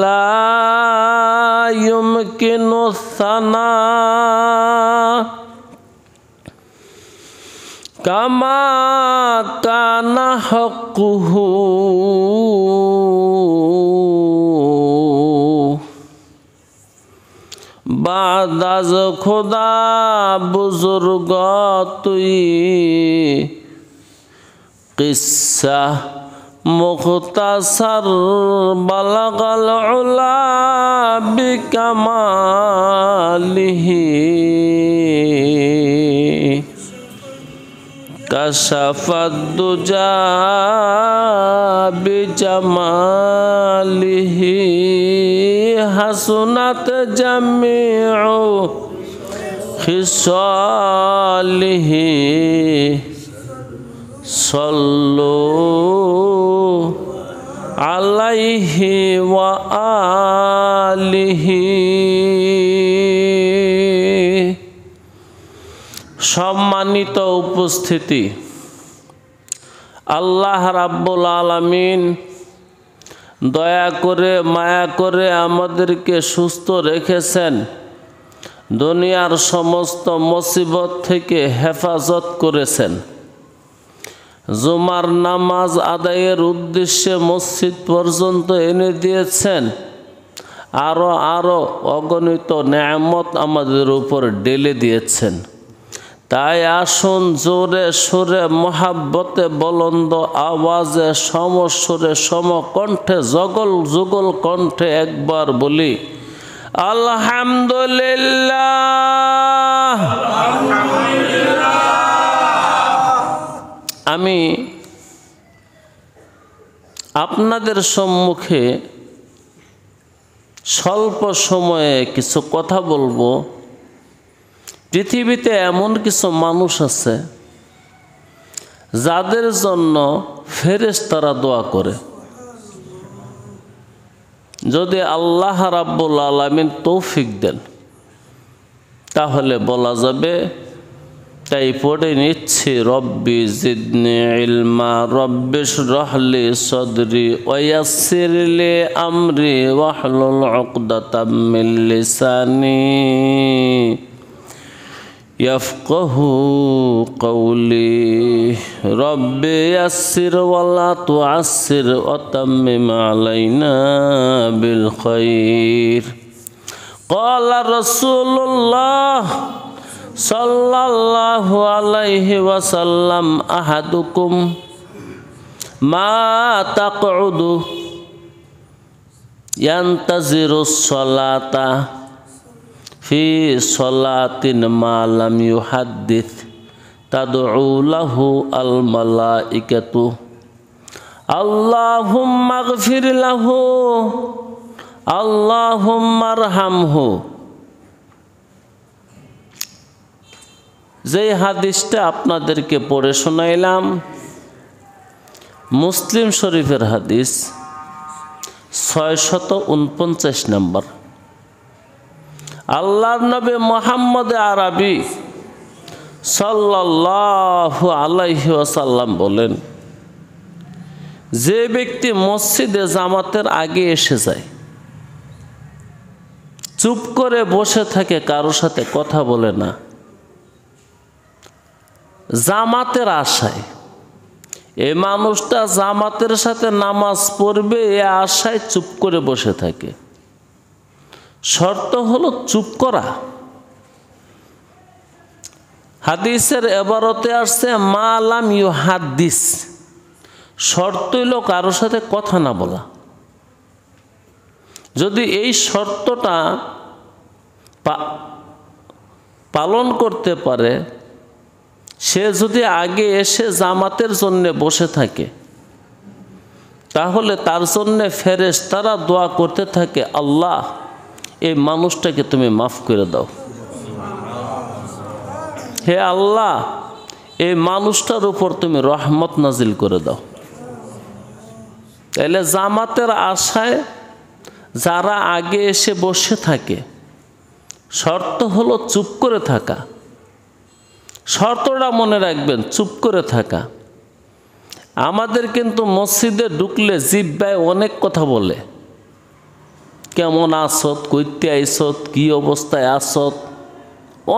لا يمكن الثناء كما كان حقه بعد از خدا بزرگ توی قصه مختصر بلغ العلا بکماله کشف الدجى بجماله حسنت جميع خصاله صلوا عليه وآله। সম্মানিত উপস্থিতি, আল্লাহ রাব্বুল আলামিন দয়া করে মায়া করে আমাদেরকে সুস্থ রেখেছেন, দুনিয়ার সমস্ত মুসিবত থেকে হেফাজত করেছেন। জুমার নামাজ আদায়ের উদ্দেশ্যে মসজিদ পর্যন্ত এনে দিয়েছেন। আরো অগণিত নেয়ামত আমাদের উপর ঢেলে দিয়েছেন। তাই আসুন জোরে সুরে মহাব্বতে বলন্দ আওয়াজে সমস্বরে সমকণ্ঠে যুগল কণ্ঠে একবার বলি আলহামদুলিল্লাহ। আমি আপনাদের সম্মুখে স্বল্প সময়ে কিছু কথা বলবো। পৃথিবীতে এমন কিছু মানুষ আছে যাদের জন্য ফেরেশতারা দোয়া করে। যদি আল্লাহ রাব্বুল আলামিন তৌফিক দেন তাহলে বলা যাবে, তাই পড়ে নিচ্ছি, রব্বি জিদনি ইলমা রব্বি শরহ লি সদরি ওয়া ইয়াসসির লি আমরি ওয়াহলুল উকদাতাম মিন লিসানি ইয়াফকাহু কওলি রব্বি ইয়াসসির ওয়া লা তুআসসির ওয়া তাম্মিম আলাইনা বিল খাইর। ক্বালা রাসূলুল্লাহ সাল্লাল্লাহু আলাইহি ওয়াসাল্লাম আহাদুকুম মা তাকউদু ইয়ান্তাজিরুস সালাতা ফি সালাতিন মা লাম ইউহাদ্দিস তাদউ লাহু আল মালাইকাতু আল্লাহুম্মা গফির লাহু আল্লাহুম্মা আরহামহু। যে হাদিসটা আপনাদেরকে পড়ে শোনাইলাম মুসলিম শরীফের হাদিস 649 নম্বর। আল্লাহর নবী মুহাম্মদ আরবি সাল্লাল্লাহু আলাইহি ওয়াসাল্লাম বলেন, যে ব্যক্তি মসজিদে জামাতের আগে এসে যায়, চুপ করে বসে থাকে, কারোর সাথে কথা বলে না, জামাতের আশায়, এই মানুষটা জামাতের সাথে নামাজ পড়বে এ আশায় চুপ করে বসে থাকে। শর্ত হলো চুপ করা। হাদিসের এবারতে আসছে মা লাম ইউহাদ্দিস, শর্ত হইল কারোর সাথে কথা না বলা। যদি এই শর্তটা পালন করতে পারে, সে যদি আগে এসে জামাতের জন্য বসে থাকে, তাহলে তার জন্য ফেরেশতারা দোয়া করতে থাকে, আল্লাহ এই মানুষটাকে তুমি মাফ করে দাও, হে আল্লাহ এই মানুষটার উপর তুমি রহমত নাজিল করে দাও। তাহলে জামাতের আশায় যারা আগে এসে বসে থাকে, শর্ত হলো চুপ করে থাকা। শর্তটা মনে রাখবেন, চুপ করে থাকা। আমাদের কিন্তু মসজিদে ঢুকলে জিহ্বায় অনেক কথা বলে, কেমন আসত, কইতে আইসত, কি অবস্থায় আসত,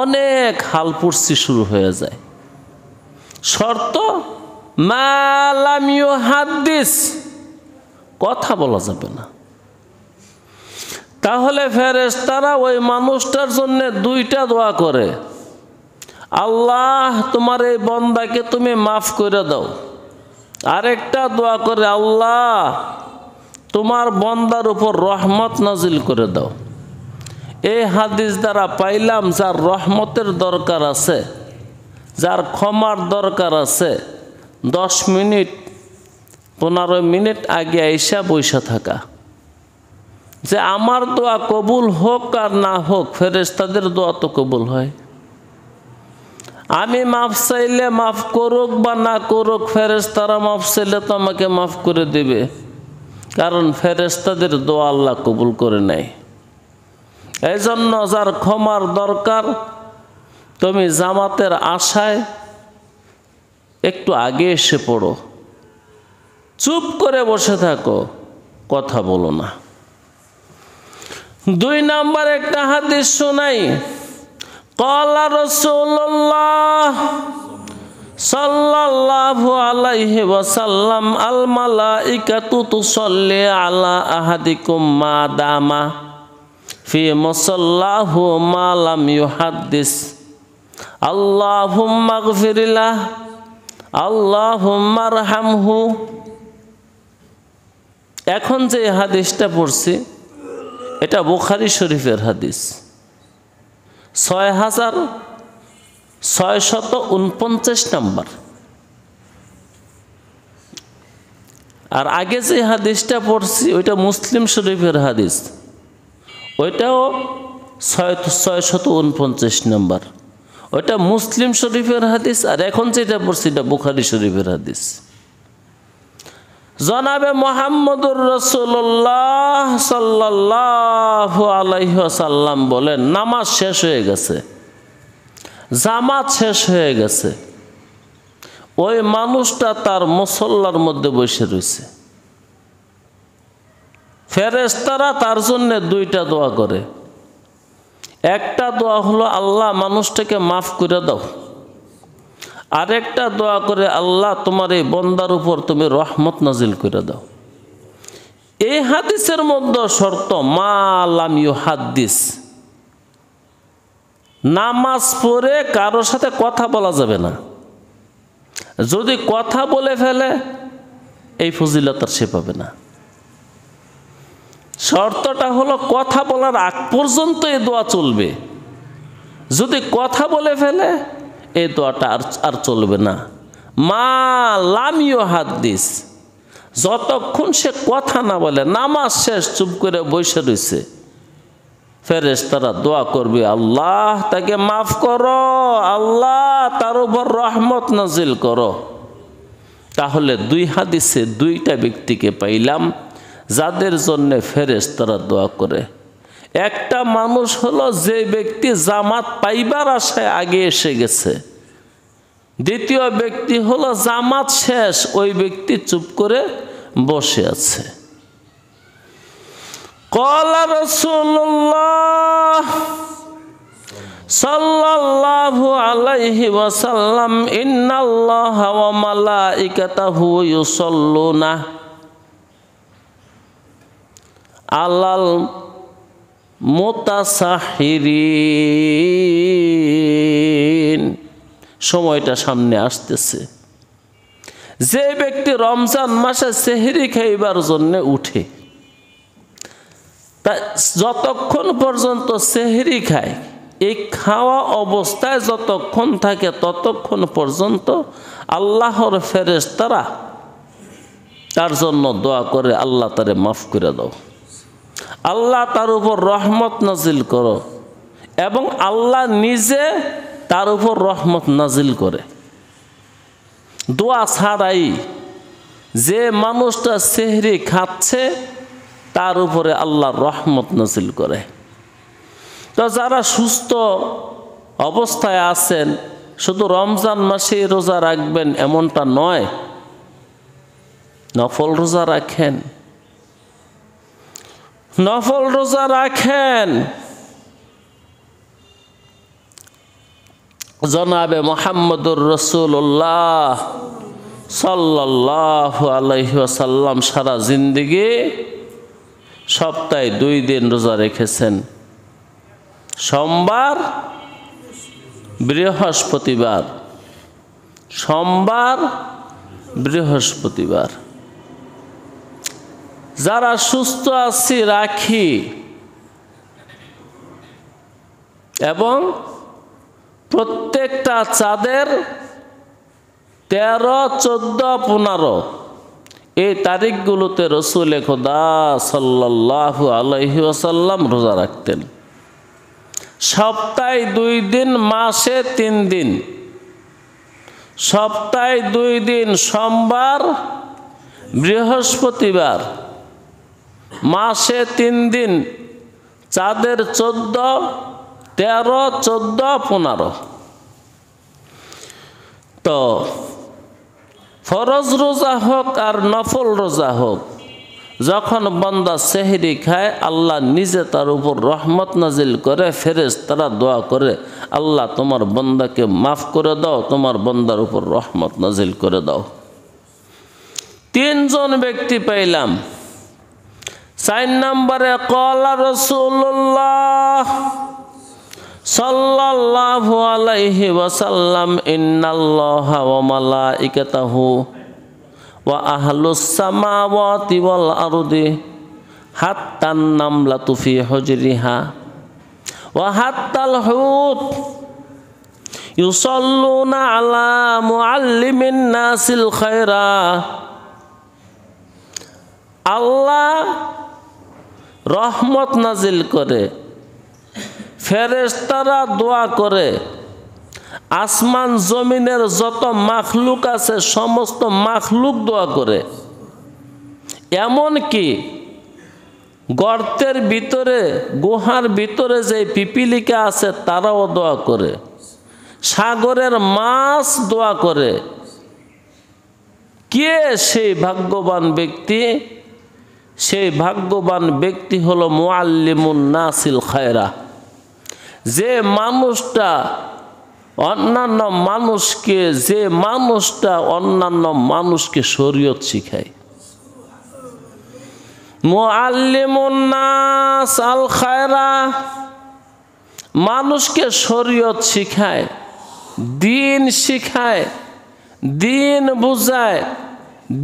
অনেক হালপুরসি শুরু হয়ে যায়। শর্ত মালাম ইউহাদ্দিস, কথা বলা যাবে না। তাহলে ফেরেশতারা ওই মানুষটার জন্য দুইটা দোয়া করে, আল্লাহ তোমার এই বান্দাকে তুমি মাফ করে দাও। আরেকটা দোয়া করে, আল্লাহ তোমার বান্দার উপর রহমত নাজিল করে দাও। এই হাদিস দ্বারা পাইলাম যার রহমতের দরকার আছে, যার ক্ষমার দরকার আছে, 10 মিনিট 15 মিনিট আগে আইসা বইসা থাকা, যে আমার দোয়া কবুল হোক আর না হোক, ফেরেশতাদের দোয়া তো কবুল হয়। আমি মাফ চাইলে মাফ করুক বা না করুক, ফেরেশতারা মাফ চাইলে তো আমাকে মাফ করে দেবে, কারণ ফেরেশতাদের দোয়া আল্লাহ কবুল করে নেয়। এই জন্য যার ক্ষমার দরকার, তুমি জামাতের আশায় একটু আগে এসে পড়ো, চুপ করে বসে থাকো, কথা বলো না। 2 নাম্বার একটা হাদিস শোনাই। ক্বালা রাসূলুল্লাহ সাল্লাল্লাহু আলাইহি ওয়াসাল্লাম আল মালাইকাতু তুসাল্লি আলা আহাদিকুম মা দামা ফি মুসাল্লাহু মা লাম ইউহাদ্দিস আল্লাহুম্মা গফিরিলাহ আল্লাহুম্মা আরহামহু। এখন যে হাদিসটা পড়ছি এটা বুখারী শরীফের হাদিস, 6649 নাম্বার। আর আগে যে হাদিসটা পড়ছি ওইটা মুসলিম শরীফের হাদিস, ওইটাও 649 নাম্বার, ওইটা মুসলিম শরীফের হাদিস। আর এখন যেটা পড়ছি এটা বুখারী শরীফের হাদিস। জনাবে মুহাম্মদুর রাসূলুল্লাহ সাল্লাল্লাহু আলাইহি ওয়াসাল্লাম বলেন, নামাজ শেষ হয়ে গেছে, জামাত শেষ হয়ে গেছে, ওই মানুষটা তার মুসল্লার মধ্যে বসে রয়েছে। ফেরেশতারা তার জন্য 2টা দোয়া করে। একটা দোয়া হলো, আল্লাহ মানুষটাকে মাফ করে দাও। আরেকটা দোয়া করে, আল্লাহ তোমার এই বান্দার উপর তুমি রহমত নাজিল করে দাও। এই হাদিসের মধ্যে শর্ত মা লাম ইউহাদ্দিস, নামাজ পড়ে কারোর সাথে কথা বলা যাবে না। যদি কথা বলে ফেলে এই ফজিলত আর সে পাবে না। শর্তটা হলো কথা বলার আগ পর্যন্ত এই দোয়া চলবে। যদি কথা বলে ফেলে এই দোয়াটা আর চলবে না। মা লাম ইউহাদ্দিস, যতক্ষণ সে কথা না বলে, নামাজ শেষ চুপ করে বসে রয়েছে, ফেরেশতারা দোয়া করবে, আল্লাহ তাকে মাফ করো, আল্লাহ তার উপর রহমত নাজিল করো। তাহলে 2 হাদিসে 2টা ব্যক্তিকে পাইলাম যাদের জন্য ফেরেশতারা দোয়া করে। একটা মানুষ হলো যে ব্যক্তি জামাত পাইবার আশায় আগে এসে গেছে। দ্বিতীয় ব্যক্তি হলো জামাত শেষ, ওই ব্যক্তি চুপ করে বসে আছে। ক্বালা রাসূলুল্লাহ সাল্লাল্লাহু আলাইহি ওয়াসাল্লাম ইন্নাল্লাহা ওয়া মালাইকাতাহু ইউসাল্লুনা আলাল মুতাসাহিরিন। সময়টা সামনে আসতেছে। যে ব্যক্তি রমজান মাসে সেহরি খাইবার জন্য উঠে, তা যতক্ষণ পর্যন্ত সেহরি খায়, এই খাওয়া অবস্থায় যতক্ষণ থাকে ততক্ষণ পর্যন্ত আল্লাহর ফেরেশতারা তার জন্য দোয়া করে, আল্লাহ তারে মাফ করে দাও, আল্লাহ তার উপর রহমত নাজিল করো। এবং আল্লাহ নিজে তার উপর রহমত নাজিল করে। দোয়া ছাড়াই যে মানুষটা সেহরি খাচ্ছে তার উপরে আল্লাহ রহমত নাজিল করে। তো যারা সুস্থ অবস্থায় আছেন, শুধু রমজান মাসে রোজা রাখবেন এমনটা নয়, নফল রোজা রাখেন। নফল রোজা রাখেন। জনাবে মুহাম্মদুর রাসূলুল্লাহ সাল্লাল্লাহু আলাইহি ওয়াসাল্লাম সারা জিন্দেগি সপ্তাহে 2 দিন রোজা রেখেছেন, সোমবার বৃহস্পতিবার। সোমবার বৃহস্পতিবার। যারা সুস্থ আছি রাখি, এবং প্রত্যেকটা চাঁদের 13, 14, 15 এই তারিখগুলোতে রসুল খোদা সাল্লাল্লাহু আলাইহি ওয়াসাল্লাম রোজা রাখতেন। সপ্তাহে 2 দিন, মাসে 3 দিন। সপ্তাহে 2 দিন সোমবার বৃহস্পতিবার, মাসে 3 দিন চাঁদের 14, 13, 14, 15। তো ফরজ রোজা হোক আর নফল রোজা হোক, যখন বান্দা সেহরি খায় আল্লাহ নিজে তার উপর রহমত নাজিল করে, ফেরেশতারা দোয়া করে, আল্লাহ তোমার বান্দাকে মাফ করে দাও, তোমার বান্দার উপর রহমত নাজিল করে দাও। 3 জন ব্যক্তি পাইলাম। 4 নম্বরে ক্বালা রাসূলুল্লাহ সাল্লাল্লাহু আলাইহি ওয়াসাল্লাম ইন্নাল্লাহা ওয়া মালাইকাতাহু ওয়া আহলুস সামাওয়াতি ওয়াল আরদি হাত্তান নামলাতু ফি হুজরিহা ওয়া হাত্তাল হুত ইউসাল্লুনা আলা মুআল্লিমিন নাসিল খায়রা। আল্লাহ রহমত নাজিল করে, ফেরেশতারা দোয়া করে, আসমান জমিনের যত মাখলুক আছে সমস্ত মাখলুক দোয়া করে। এমন কি গর্তের ভিতরে, গুহার ভিতরে যে পিপিলিকা আছে তারাও দোয়া করে, সাগরের মাছ দোয়া করে। কে সেই ভাগ্যবান ব্যক্তি? সেই ভাগ্যবান ব্যক্তি হলো মুআল্লিমুন নাসিল খায়রা, যে মানুষটা অন্যান্য মানুষকে শরীয়ত শিখায়। মুআল্লিমুন নাস আল খায়রা, মানুষকে শরীয়ত শিখায়, দিন শিখায়, দিন বুঝায়,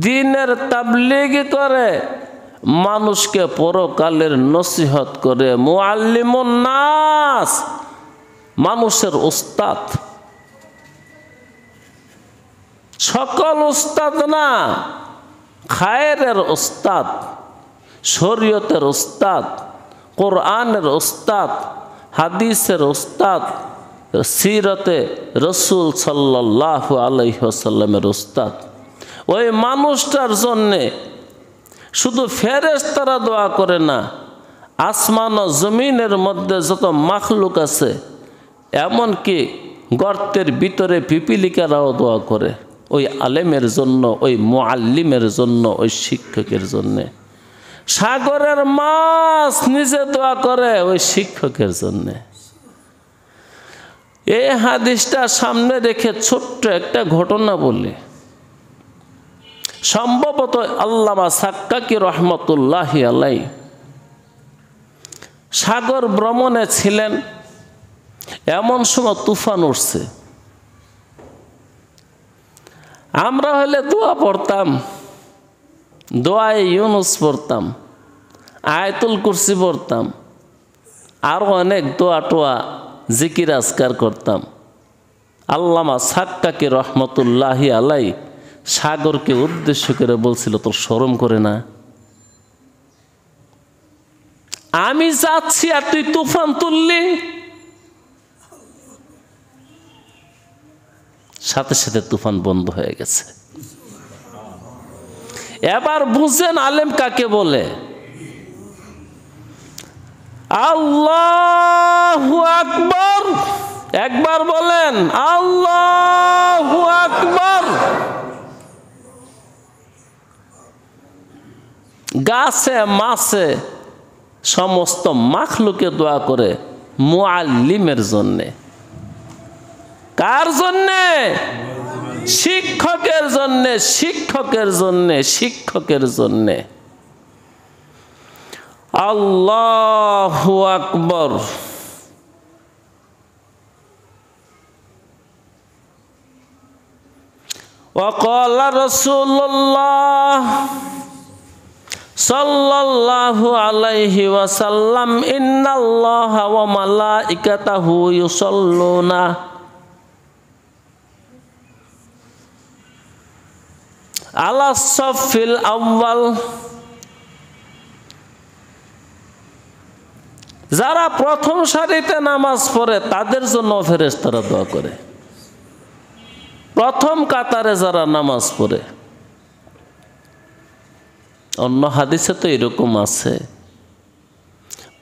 দিনের তাবলীগ করে, মানুষকে পরকালের নসিহত করে। মুআল্লিমুন নাস, মানুষের উস্তাদ। সকল উস্তাদ না, খায়েরের উস্তাদ, শরীয়তের উস্তাদ, কোরআনের উস্তাদ, হাদিসের উস্তাদ, সিরতে রসুল সাল্লাল্লাহু আলাইহি ওয়াসাল্লামের উস্তাদ। ওই মানুষটার জন্যে শুধু ফেরেশতারা দোয়া করে না, আসমান ও জমিনের মধ্যে যত মাখলুক আছে, এমনকি গর্তের ভিতরে পিপিলিকারাও দোয়া করে ওই আলেমের জন্য, ওই মুআল্লিমের জন্য, ওই শিক্ষকের জন্যে। সাগরের মাছ নিজে দোয়া করে ওই শিক্ষকের জন্যে। এই হাদিসটা সামনে রেখে ছোট্ট একটা ঘটনা বলি। সম্ভবত আল্লামা সাক্কাকি রহমতুল্লাহি আলাইহি সাগর ভ্রমণে ছিলেন। এমন সময় তুফান উঠছে। আমরা হলে দোয়া পড়তাম, দোয়ায়ে ইউনুস পড়তাম, আয়াতুল কুরসি পড়তাম, আরও অনেক দোয়া টোয়া জিকির আজকার করতাম। আল্লামা সাক্কাকি রহমতুল্লাহি আলাইহি সাগরকে উদ্দেশ্য করে বলছিল, তোর শরম করে না? আমি যাচ্ছি আর তুই তুফান তুললি। সাথে সাথে তুফান বন্ধ হয়ে গেছে। এবার বুঝেন আলেম কাকে বলে। আল্লাহু আকবার, একবার বলেন আল্লাহু আকবার। গাছে মাছে সমস্ত মাখলুকে দোয়া করে মুআল্লিমের জন্যে। কার জন্যে? শিক্ষকের জন্যে, শিক্ষকের জন্যে, শিক্ষকের জন্যে। আল্লাহু আকবার। وقال رسول الله صلى الله عليه وسلم إن الله وملائكته يصلون على الصف الأول। যারা প্রথম সারিতে নামাজ পড়ে তাদের জন্য ফেরেশতারা দোয়া করে। প্রথম কাতারে যারা নামাজ পড়ে, অন্য হাদিসে তো এরকম আছে,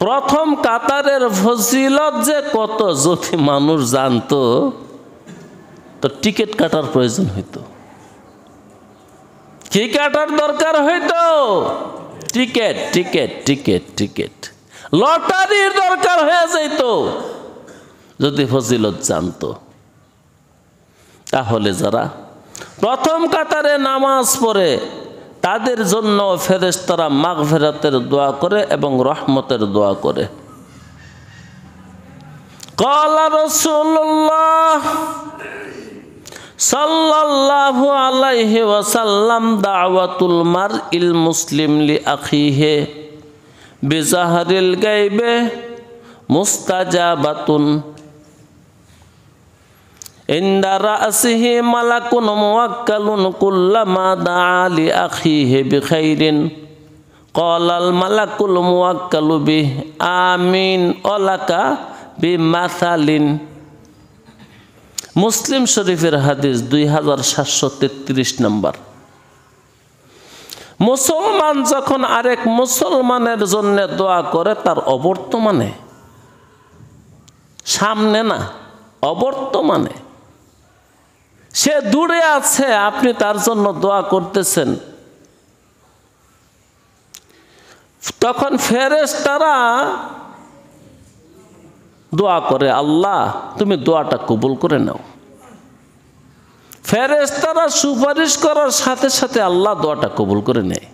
প্রথম কাতারের ফজিলত যে কত যদি মানুষ জানতো তো টিকিট কাটার প্রয়োজন হইতো। কি কাটার দরকার হইতো? টিকিট, টিকিট, টিকিট, টিকিট, লটারির দরকার হয়ে যেত যদি ফজিলত জানতো। তাহলে যারা প্রথম কাতারে নামাজ পড়ে তাদের জন্য ফেরেশতারা মাগফিরাতের দোয়া করে এবং রহমতের দোয়া করে। ক্বালা রাসূলুল্লাহ সাল্লাল্লাহু আলাইহি ওয়াসাল্লাম দাওয়াতুল মারইল মুসলিম লি আখিহি বিজাহরিল গায়বে মুস্তাজাবাতুন ইনদা রাসিহি মালাকুন মুওয়াক্কালুন কুল্লামা দাআ লি আখিহি বিখাইরিন ক্বালাল মালাকুল মুওয়াক্কালু বিহি আমিন ওয়ালাকা বিমাসালিন। মুসলিম শরীফের হাদিস 2733 নম্বর। মুসলমান যখন আরেক মুসলমানের জন্য দোয়া করে তার অবর্তমানে, সামনে না, অবর্তমানে, সে দূরে আছে, আপনি তার জন্য দোয়া করতেছেন, তখন ফেরেশতারা দোয়া করে, আল্লাহ তুমি দোয়াটা কবুল করে নাও। ফেরেশতারা সুপারিশ করার সাথে সাথে আল্লাহ দোয়াটা কবুল করে নেয়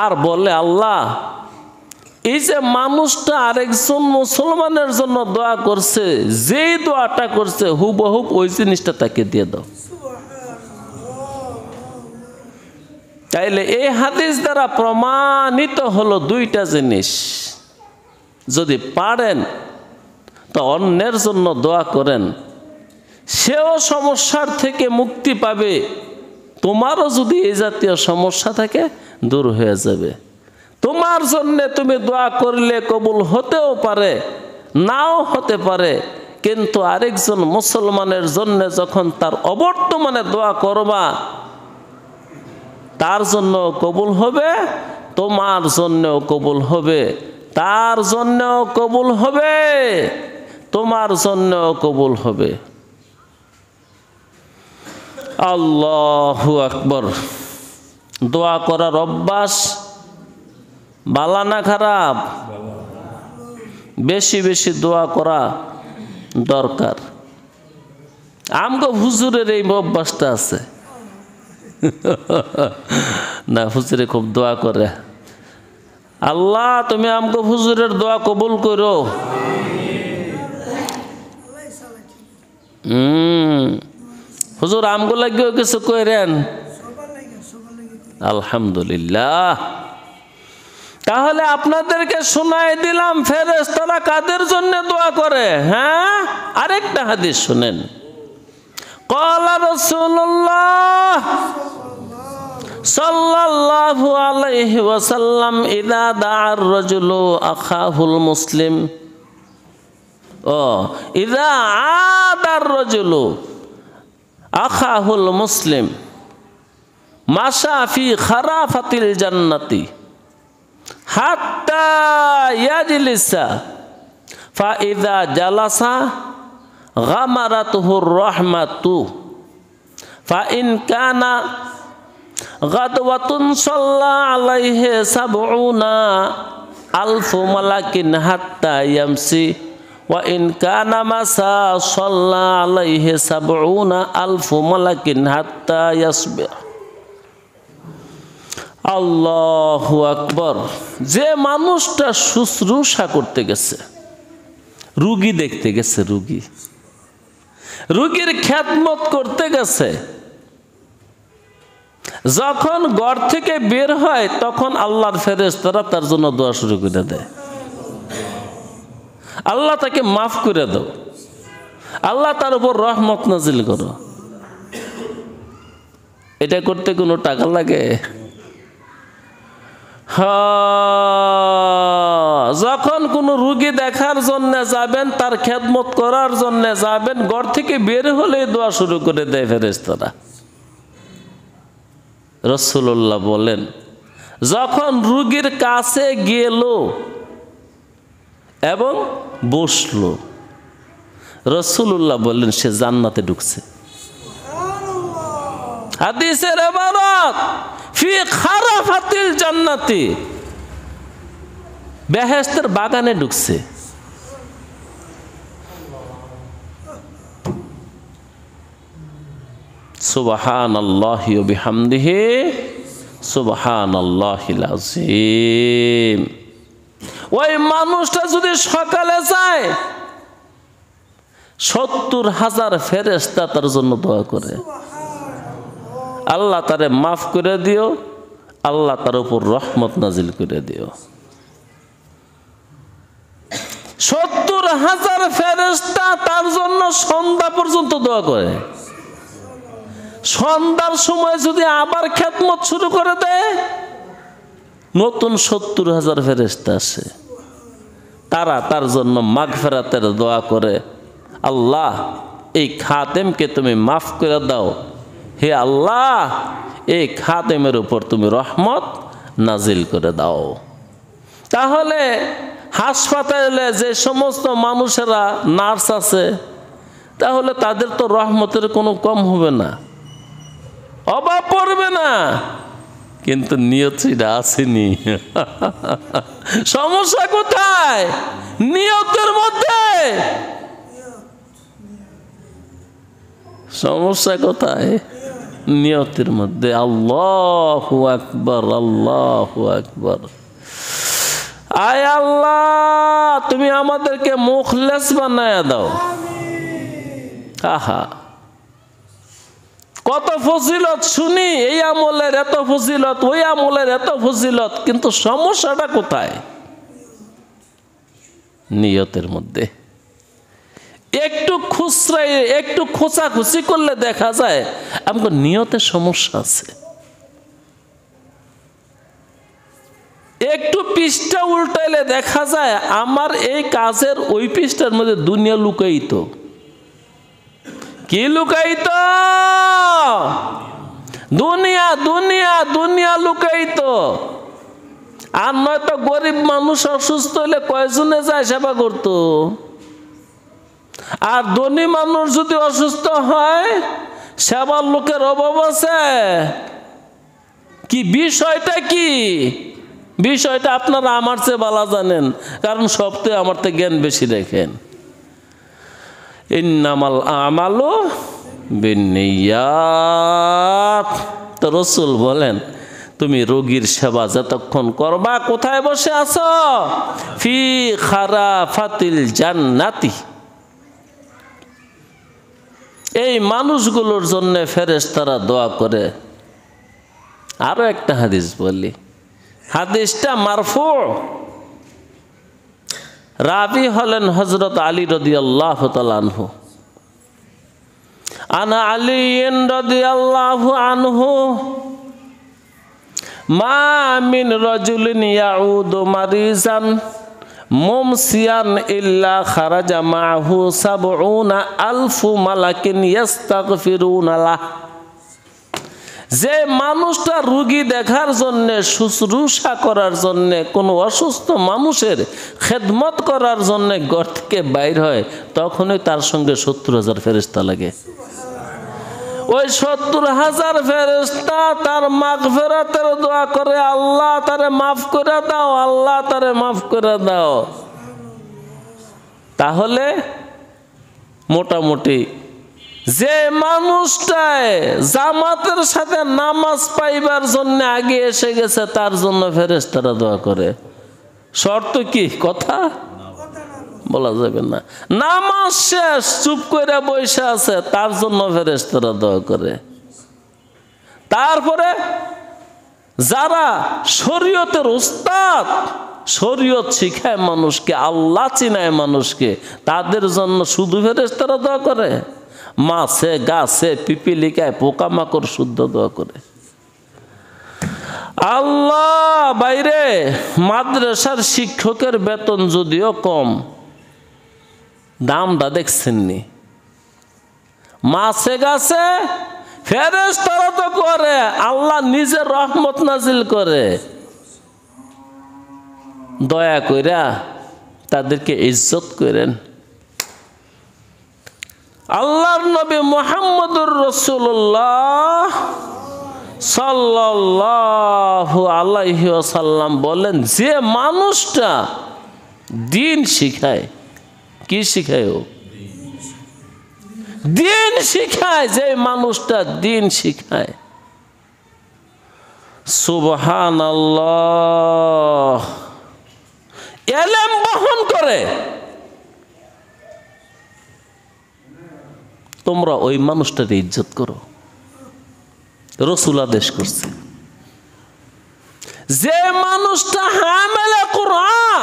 আর বলে, আল্লাহ এই যে মানুষটা আরেকজন মুসলমানের জন্য দোয়া করছে, যেই দোয়াটা করছে হুবহুব ওই জিনিসটা তাকে দিয়ে দাও। তাইলে এই হাদিস দ্বারা প্রমাণিত হলো দুইটা জিনিস। যদি পারেন তো অন্যের জন্য দোয়া করেন, সেও সমস্যার থেকে মুক্তি পাবে, তোমারও যদি এই জাতীয় সমস্যা থাকে দূর হয়ে যাবে। তোমার জন্য তুমি দোয়া করলে কবুল হতেও পারে, নাও হতে পারে, কিন্তু আরেকজন মুসলমানের জন্য যখন তার অবর্তমানে দোয়া করবা তার জন্য কবুল হবে, তোমার জন্যও কবুল হবে, তার জন্যও কবুল হবে, তোমার জন্যও কবুল হবে। আল্লাহু আকবার। দোয়া করার অভ্যাস ভালো না খারাপ? বেশি বেশি দোয়া করা দরকার। আমগো হুজুরের এই অভ্যাসটা আছে না, হুজুরে খুব দোয়া করে, আল্লাহ তুমি আমগো হুজুরের দোয়া কবুল করো। হুজুর আমগো লাগিও কিছু কইরেন। আলহামদুলিল্লাহ। তাহলে আপনাদেরকে শোনাই দিলাম ফেরেশতারা কাদের জন্য দোয়া করে। হ্যাঁ, আরেকটা হাদিস শুনেন। ক্বালা রাসূলুল্লাহ সাল্লাল্লাহু আলাইহি ওয়াসাল্লাম ইযা দাআর রাজুলু আখাহুল মুসলিম ইযা আদার রাজুলু আখাহুল মুসলিম মাশা ফি খারাফাতিল জান্নাতি হাত্তা ইয়াজলিসা ফাইদা জালাসা গামারাতুহুর রাহমাতু ফাইন কানা গাদওয়াতুন সাল্লা আলাইহি সাবউনা আলফু মালাকিন হাত্তা ইয়ামসি ওয়া ইন কানা মাসা সাল্লা আলাইহি সাবউনা আলফু মালাকিন হাত্তা ইয়াসবিহ। আল্লাহু আকবার। যে মানুষটা শুশ্রূষা করতে গেছে, রুগী দেখতে গেছে, রুগীর খেদমত করতে গেছে, যখন ঘর থেকে বের হয় তখন আল্লাহর ফেরেশতারা তার জন্য দোয়া শুরু করে দেয়, আল্লাহ তাকে মাফ করে দাও, আল্লাহ তার উপর রহমত নাজিল করো। এটা করতে কোনো টাকা লাগে? যখন কোনো রুগী দেখার জন্য যাবেন, তার খেদমত করার জন্য যাবেন, ঘর থেকে বের হলে দোয়া শুরু করে দেয় ফেরেশতারা। রাসূলুল্লাহ বলেন, যখন রুগীর কাছে গেল এবং বসলো, রাসূলুল্লাহ বললেন সে জান্নাতে ঢুকছে। হাদিসের ইবারত ফি খারাফাতিল জান্নাতি, বেহেশতের বাগানে ঢুকছে। সুবহানাল্লাহি ওয়া বিহামদিহি সুবহানাল্লাহিল আযীম। ওই মানুষটা যদি সকালে যায়, ৭০,০০০ ফেরেশতা তার জন্য দোয়া করে, আল্লাহ তারে মাফ করে দিও, আল্লাহ তার উপর রহমত নাজিল করে দিও। ৭০,০০০ ফেরেশতা তার জন্য সন্ধ্যা পর্যন্ত দোয়া করে। সন্ধ্যার সময় যদি আবার খেদমত শুরু করে দেয়, নতুন ৭০,০০০ ফেরেশতা আসে, তারা তার জন্য মাগফিরাতের দোয়া করে, আল্লাহ এই খাদেমকে তুমি মাফ করে দাও, হে আল্লাহ এই খাদেমের উপর তুমি রহমত নাজিল করে দাও। তাহলে হাসপাতালে যে সমস্ত মানুষেরা নার্স আছে, তাহলে তাদের তো রহমতের কোনো কম হবে না, অভাব পড়বে না, কিন্তু নিয়তটা আসেনি। সমস্যা কোথায়? নিয়তের মধ্যে। সমস্যা কোথায়? নিয়তের মধ্যে। আল্লাহু আকবার, আল্লাহু আকবার। আয় আল্লাহ, তুমি আমাদেরকে মুখলেস বানায়া দাও। আহা, কত ফজিলত শুনি, এই আমলের এত ফজিলত, ওই আমলের এত ফজিলত, কিন্তু সমস্যাটা কোথায়? নিয়তের মধ্যে। একটু খুচরাই, একটু খোঁচাখুচি করলে দেখা যায় আমাকে নিয়তের সমস্যা আছে। একটু পৃষ্ঠা উল্টাইলে দেখা যায় আমার এই কাজের ওই পৃষ্ঠার মধ্যে দুনিয়া লুকায়িত। কি লুকায়িত? দুনিয়া, দুনিয়া, দুনিয়া লুকায়িত। আর নয়তো গরিব মানুষ অসুস্থ হলে কয়জনে যায় সেবা করতো, আর ধনী মানুষ যদি অসুস্থ হয় সেবার লোকের অভাব আছে। কি বিষয়টা? কি বিষয়টা আপনারা আমার চেয়ে ভালো জানেন, কারণ সবচেয়ে আমার থেকে জ্ঞান বেশি রাখেন। ইন্নামাল আমালু বিন্নিয়াত। তো রাসূল বলেন, তুমি রোগীর সেবা যতক্ষণ করবা, কোথায় বসে আছো? ফি খারাফাতিল জান্নাতি। এই মানুষগুলোর জন্য ফেরেশতারা দোয়া করে। আরো একটা হাদিস বলি, হাদিসটা মারফু, রাবি হলেন হযরত আলী রাদিয়াল্লাহু তাআলা আনহু। আনা আলী রাদিয়াল্লাহু আনহু মা মিন রাজুলিন ইয়াউদু মারিজান মুমসিয়ান ইল্লা খারাজা মাহু ৭০,০০০ মালাকিন ইস্তাগফিরুনা লাহ। যে মানুষটা রোগী দেখার জন্য, শুশ্রূষা করার জন্য, কোনো অসুস্থ মানুষের খেদমত করার জন্য ঘর থেকে বাইর হয়, তখনই তার সঙ্গে ৭০,০০০ ফেরেশতা লাগে। ওই 70,000 ফেরেশতা তার মাগফিরাতের দোয়া করে, আল্লাহ তারে মাফ করে দাও, আল্লাহ তারে মাফ করে দাও। তাহলে মোটামুটি যে মানুষটায় জামাতের সাথে নামাজ পাইবার জন্য আগে এসে গেছে তার জন্য ফেরেশতারা দোয়া করে। শর্ত কি? কথা বলা যাবে না। নামাজ শেষ, চুপ করে বসে আছে, তার জন্য ফেরেশতারা দোয়া করে। তারপরে যারা শরীয়তের উস্তাদ, শরীয়ত শিখায় মানুষকে, আল্লাহ চিনায় মানুষকে, তাদের জন্য শুধু ফেরেশতারা দোয়া করে? মাছে গাছে পিপিলিকায় পোকামাকড় শুদ্ধ দোয়া করে। আল্লাহ বাইরে মাদ্রাসার শিক্ষকের বেতন যদিও কম, দামটা দেখছেননি? মাছে গাছে ফেরেশতারা তো করে, আল্লাহ নিজের রহমত নাজিল করে। দয়া কইরা তাদেরকে ইজ্জত করেন। আল্লাহর নবী মুহাম্মদুর রাসূলুল্লাহ সাল্লাল্লাহু আলাইহি ওয়াসাল্লাম বলেন, যে মানুষটা দিন শিখায়, কি শিখায়? ও দিন শিখায়। যে মানুষটা দিন শিখায়, সুবহানাল্লাহ, ইলম বহন করে, তোমরা ওই মানুষটার ইজ্জত করো। রাসূল আদেশ করছে, যে মানুষটা হামেলে কোরআন,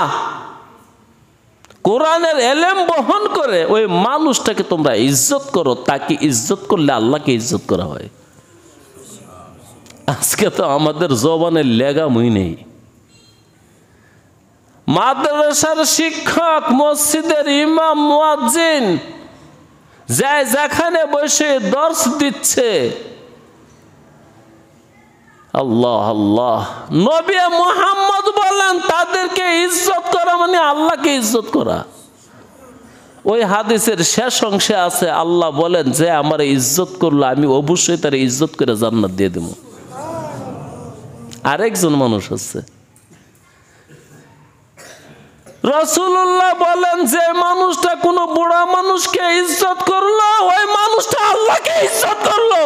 কোরআনের ইলম বহন করে, ওই মানুষটাকে তোমরা ইজ্জত করো। তাকে ইজ্জত করলে আল্লাহকে ইজ্জত করা হয়। আজকে তো আমাদের জবানের লেগামই নেই। মাদ্রাসার শিক্ষক, মসজিদের ইমাম, মুয়াজ্জিন যায় যেখানে বসে দর্শ দিচ্ছে, আল্লাহ আল্লাহ, নবী মুহাম্মদ বলেন তাদেরকে ইজ্জত করা মানে আল্লাহকে ইজ্জত করা। ওই হাদিসের শেষ অংশে আছে, আল্লাহ বলেন যে আমার ইজ্জত করলো আমি অবশ্যই তার ইজ্জত করে জান্নাত দিয়ে দেব। আরেকজন মানুষ আছে, রাসূলুল্লাহ বলেন যে মানুষটা কোন বুড়া মানুষকে ইজ্জত করলো, ওই মানুষটা আল্লাহকে ইজ্জত করলো।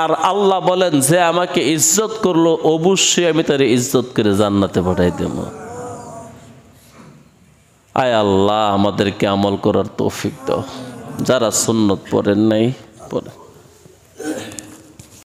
আর আল্লাহ বলেন যে আমাকে ইজ্জত করলো অবশ্যই আমি তার ইজ্জত করে জান্নাতে পাঠাই দেব। আয় আল্লাহ আমাদেরকে আমল করার তৌফিক দাও। যারা সুন্নত পড়েন নাই পড়েন।